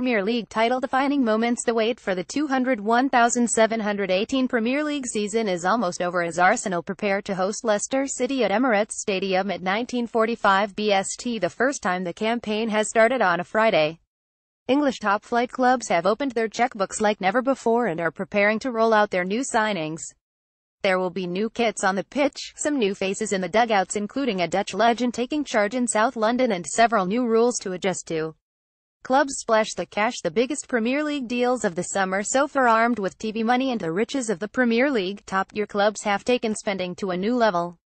Premier League title-defining moments. The wait for the 201,718 Premier League season is almost over as Arsenal prepare to host Leicester City at Emirates Stadium at 19:45 BST. The first time the campaign has started on a Friday. English top-flight clubs have opened their checkbooks like never before and are preparing to roll out their new signings. There will be new kits on the pitch, some new faces in the dugouts including a Dutch legend taking charge in South London and several new rules to adjust to. Clubs splash the cash. The biggest Premier League deals of the summer so far, armed with TV money and the riches of the Premier League, top-tier clubs have taken spending to a new level.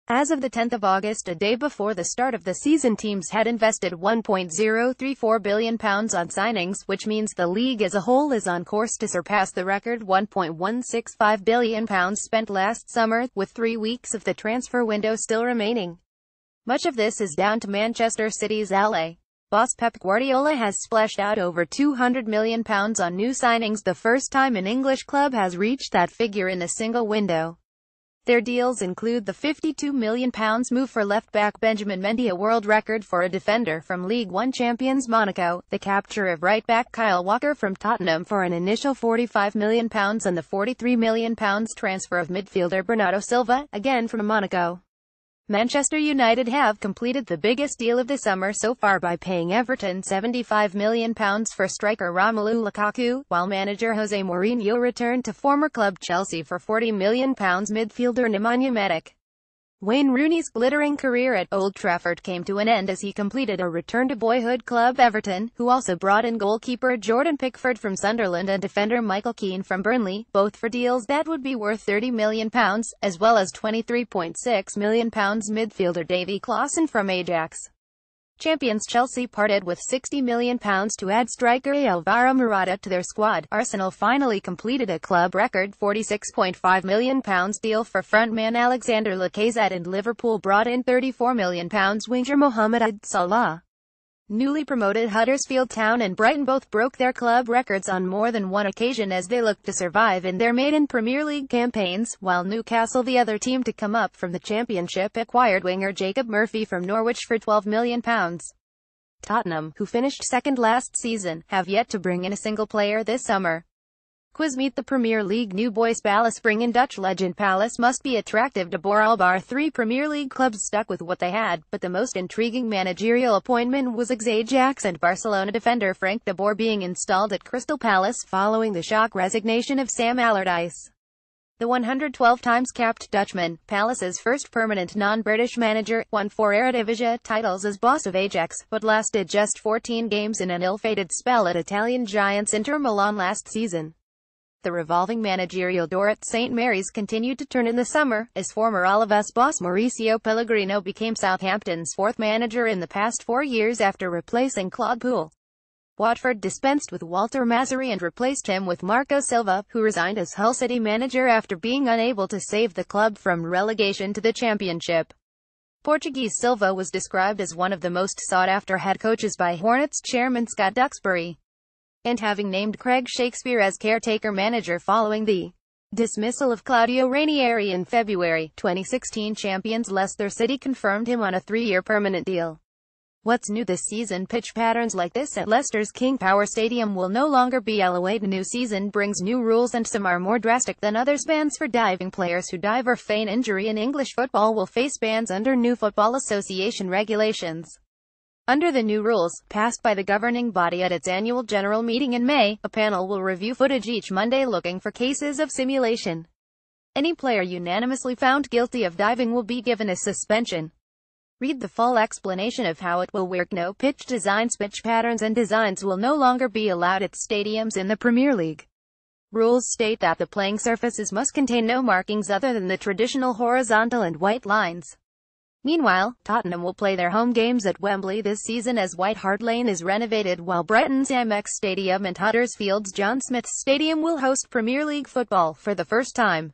As of the 10th of August, a day before the start of the season, teams had invested £1.034 billion on signings, which means the league as a whole is on course to surpass the record £1.165 billion spent last summer, with 3 weeks of the transfer window still remaining. Much of this is down to Manchester City's LA boss Pep Guardiola has splashed out over £200 million on new signings, the first time an English club has reached that figure in a single window. Their deals include the £52 million move for left-back Benjamin Mendy, a world record for a defender from League One champions Monaco, the capture of right-back Kyle Walker from Tottenham for an initial £45 million, and the £43 million transfer of midfielder Bernardo Silva, again from Monaco. Manchester United have completed the biggest deal of the summer so far by paying Everton £75 million for striker Romelu Lukaku, while manager Jose Mourinho returned to former club Chelsea for £40 million midfielder Nemanja Matic. Wayne Rooney's glittering career at Old Trafford came to an end as he completed a return to boyhood club Everton, who also brought in goalkeeper Jordan Pickford from Sunderland and defender Michael Keane from Burnley, both for deals that would be worth £30 million, as well as £23.6 million midfielder Davy Klaassen from Ajax. Champions Chelsea parted with £60 million to add striker Alvaro Morata to their squad. Arsenal finally completed a club record £46.5 million deal for frontman Alexander Lacazette, and Liverpool brought in £34 million winger Mohamed Salah. Newly promoted Huddersfield Town and Brighton both broke their club records on more than one occasion as they looked to survive in their maiden Premier League campaigns, while Newcastle, the other team to come up from the Championship, acquired winger Jacob Murphy from Norwich for £12 million. Tottenham, who finished second last season, have yet to bring in a single player this summer. Quiz Meet the Premier League. New Boys Palace bring in Dutch legend. Palace must be attractive to Boral. 3 Premier League clubs stuck with what they had, but the most intriguing managerial appointment was ex-Ajax and Barcelona defender Frank de Boer being installed at Crystal Palace following the shock resignation of Sam Allardyce. The 112 times capped Dutchman, Palace's first permanent non-British manager, won 4 Eredivisie titles as boss of Ajax, but lasted just 14 games in an ill-fated spell at Italian giants Inter Milan last season. The revolving managerial door at St. Mary's continued to turn in the summer, as former Alaves boss Mauricio Pellegrino became Southampton's 4th manager in the past 4 years after replacing Claude Puel. Watford dispensed with Walter Mazzarri and replaced him with Marco Silva, who resigned as Hull City manager after being unable to save the club from relegation to the Championship. Portuguese Silva was described as one of the most sought-after head coaches by Hornets chairman Scott Duxbury, and having named Craig Shakespeare as caretaker manager following the dismissal of Claudio Ranieri in February 2016, champions Leicester City confirmed him on a 3-year permanent deal. What's new this season? Pitch patterns like this at Leicester's King Power Stadium will no longer be allowed. The new season brings new rules and some are more drastic than others. Bans for diving. Players who dive or feign injury in English football will face bans under new Football Association regulations. Under the new rules, passed by the governing body at its annual general meeting in May, a panel will review footage each Monday looking for cases of simulation. Any player unanimously found guilty of diving will be given a suspension. Read the full explanation of how it will work. No pitch designs. Pitch patterns and designs will no longer be allowed at stadiums in the Premier League. Rules state that the playing surfaces must contain no markings other than the traditional horizontal and white lines. Meanwhile, Tottenham will play their home games at Wembley this season as White Hart Lane is renovated, while Brighton's Amex Stadium and Huddersfield's John Smith Stadium will host Premier League football for the first time.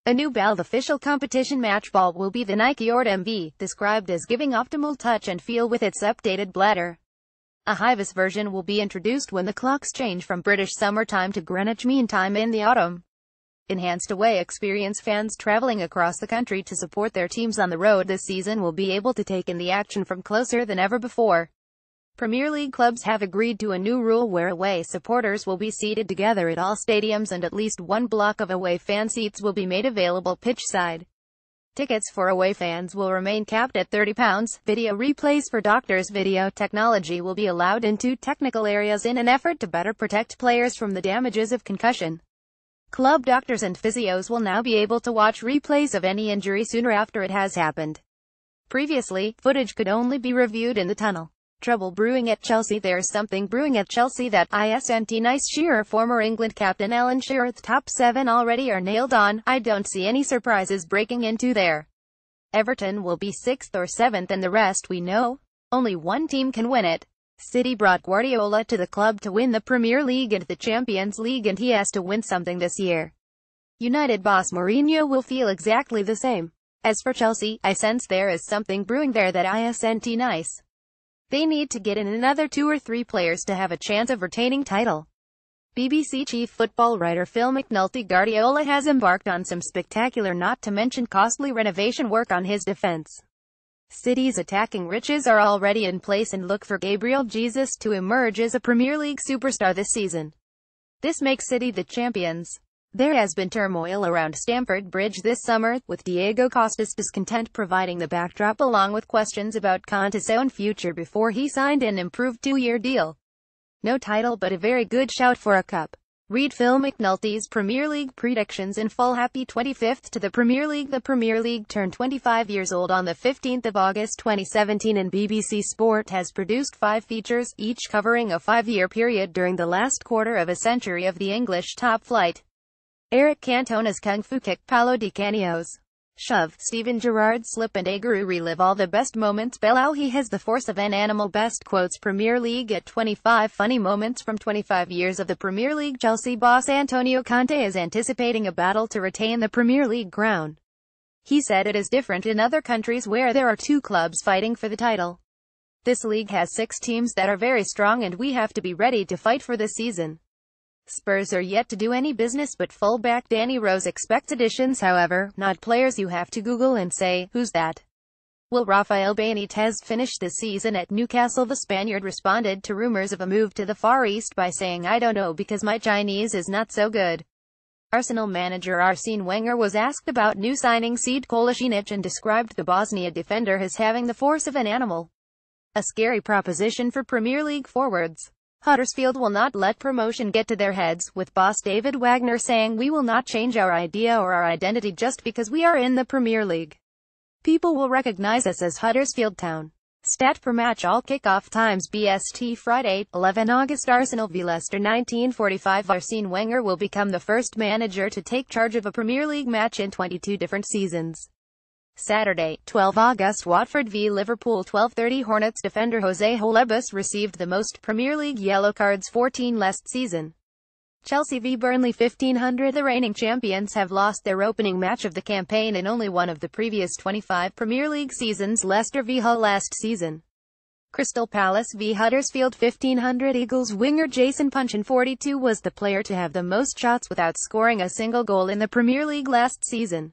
A new ball. The official competition match ball will be the Nike Ord MV, described as giving optimal touch and feel with its updated bladder. A Hibis version will be introduced when the clocks change from British Summer Time to Greenwich Mean Time in the autumn. Enhanced away experience. Fans traveling across the country to support their teams on the road this season will be able to take in the action from closer than ever before. Premier League clubs have agreed to a new rule where away supporters will be seated together at all stadiums and at least one block of away fan seats will be made available pitchside. Tickets for away fans will remain capped at £30. Video replays for doctors. Video technology will be allowed into technical areas in an effort to better protect players from the damages of concussion. Club doctors and physios will now be able to watch replays of any injury sooner after it has happened. Previously, footage could only be reviewed in the tunnel. Trouble brewing at Chelsea. There's something brewing at Chelsea that isn't nice. Shearer. Former England captain Alan Shearer. The top 7 already are nailed on. I don't see any surprises breaking into there. Everton will be 6th or 7th and the rest we know. Only one team can win it. City brought Guardiola to the club to win the Premier League and the Champions League, and he has to win something this year. United boss Mourinho will feel exactly the same. As for Chelsea, I sense there is something brewing there that isn't nice. They need to get in another 2 or 3 players to have a chance of retaining title. BBC chief football writer Phil McNulty. Guardiola has embarked on some spectacular, not to mention costly renovation work on his defence. City's attacking riches are already in place and look for Gabriel Jesus to emerge as a Premier League superstar this season. This makes City the champions. There has been turmoil around Stamford Bridge this summer, with Diego Costa's discontent providing the backdrop along with questions about Conte's own future before he signed an improved 2-year deal. No title but a very good shout for a cup. Read Phil McNulty's Premier League predictions in full. Happy 25th to the Premier League. The Premier League turned 25 years old on the 15th of August 2017 and BBC Sport has produced 5 features, each covering a 5-year period during the last quarter of a century of the English top flight. Eric Cantona's Kung Fu Kick. Paulo Di Canio's Shove. Steven Gerrard's Slip and Aguero. Relive all the best moments. Belleau. He has the force of an animal. Best quotes. Premier League at 25 funny moments from 25 years of the Premier League. Chelsea boss Antonio Conte is anticipating a battle to retain the Premier League crown. He said it is different in other countries where there are 2 clubs fighting for the title. This league has 6 teams that are very strong and we have to be ready to fight for this season. Spurs are yet to do any business but fullback Danny Rose expects additions, however, not players you have to Google and say, who's that? Will Rafael Benitez finish this season at Newcastle? The Spaniard responded to rumors of a move to the Far East by saying, I don't know because my Chinese is not so good. Arsenal manager Arsene Wenger was asked about new signing Sead Kolasinac and described the Bosnia defender as having the force of an animal. A scary proposition for Premier League forwards. Huddersfield will not let promotion get to their heads, with boss David Wagner saying, we will not change our idea or our identity just because we are in the Premier League. People will recognize us as Huddersfield Town. Stat per match. All kickoff times. BST Friday, 11 August. Arsenal v Leicester 1945. Arsene Wenger will become the first manager to take charge of a Premier League match in 22 different seasons. Saturday, 12 August. Watford v Liverpool 12:30. Hornets defender Jose Holebas received the most Premier League yellow cards, 14 last season. Chelsea v Burnley 1500. The reigning champions have lost their opening match of the campaign in only one of the previous 25 Premier League seasons. Leicester v Hull last season. Crystal Palace v Huddersfield 1500. Eagles winger Jason Puncheon 42 was the player to have the most shots without scoring a single goal in the Premier League last season.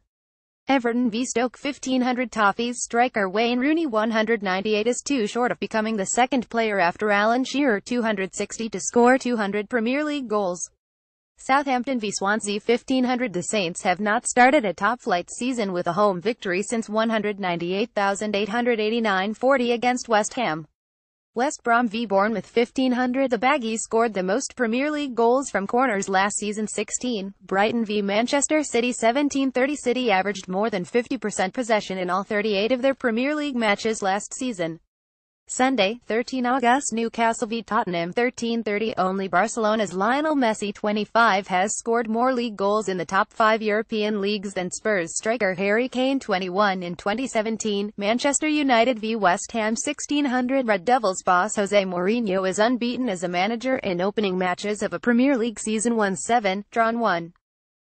Everton v Stoke 1500. Toffees striker Wayne Rooney 198 is too short of becoming the second player after Alan Shearer 260 to score 200 Premier League goals. Southampton v Swansea 1500. The Saints have not started a top-flight season with a home victory since 198,889-40 against West Ham. West Brom v Bournemouth 1500. The Baggies scored the most Premier League goals from corners last season, 16. Brighton v Manchester City 1730. City averaged more than 50% possession in all 38 of their Premier League matches last season. Sunday, 13 August. Newcastle v Tottenham 13:30. Only Barcelona's Lionel Messi 25 has scored more league goals in the top 5 European leagues than Spurs striker Harry Kane 21 in 2017. Manchester United v West Ham 1600. Red Devils boss Jose Mourinho is unbeaten as a manager in opening matches of a Premier League season, won 7, drawn 1.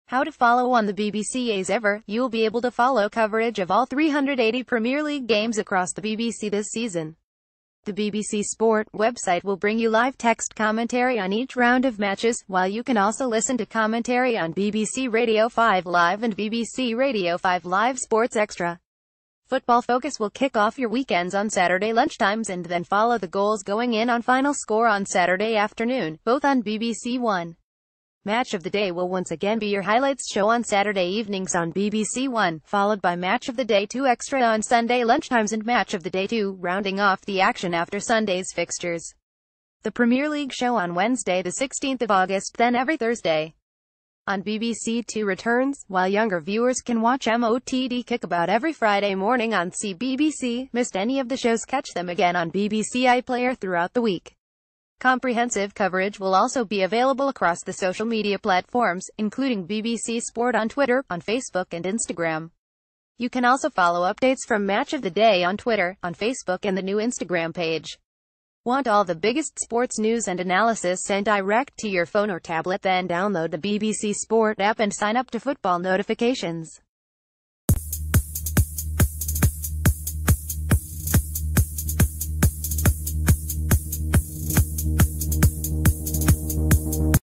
How to follow on the BBC. As ever, you'll be able to follow coverage of all 380 Premier League games across the BBC this season. The BBC Sport website will bring you live text commentary on each round of matches, while you can also listen to commentary on BBC Radio 5 Live and BBC Radio 5 Live Sports Extra. Football Focus will kick off your weekends on Saturday lunchtimes and then follow the goals going in on Final Score on Saturday afternoon, both on BBC One. Match of the Day will once again be your highlights show on Saturday evenings on BBC One, followed by Match of the Day 2 Extra on Sunday lunchtimes and Match of the Day 2, rounding off the action after Sunday's fixtures. The Premier League show on Wednesday the 16th of August, then every Thursday on BBC Two returns, while younger viewers can watch MOTD Kickabout every Friday morning on CBBC. Missed any of the shows? Catch them again on BBC iPlayer throughout the week. Comprehensive coverage will also be available across the social media platforms, including BBC Sport on Twitter, on Facebook and Instagram. You can also follow updates from Match of the Day on Twitter, on Facebook and the new Instagram page. Want all the biggest sports news and analysis sent direct to your phone or tablet? Then download the BBC Sport app and sign up to football notifications.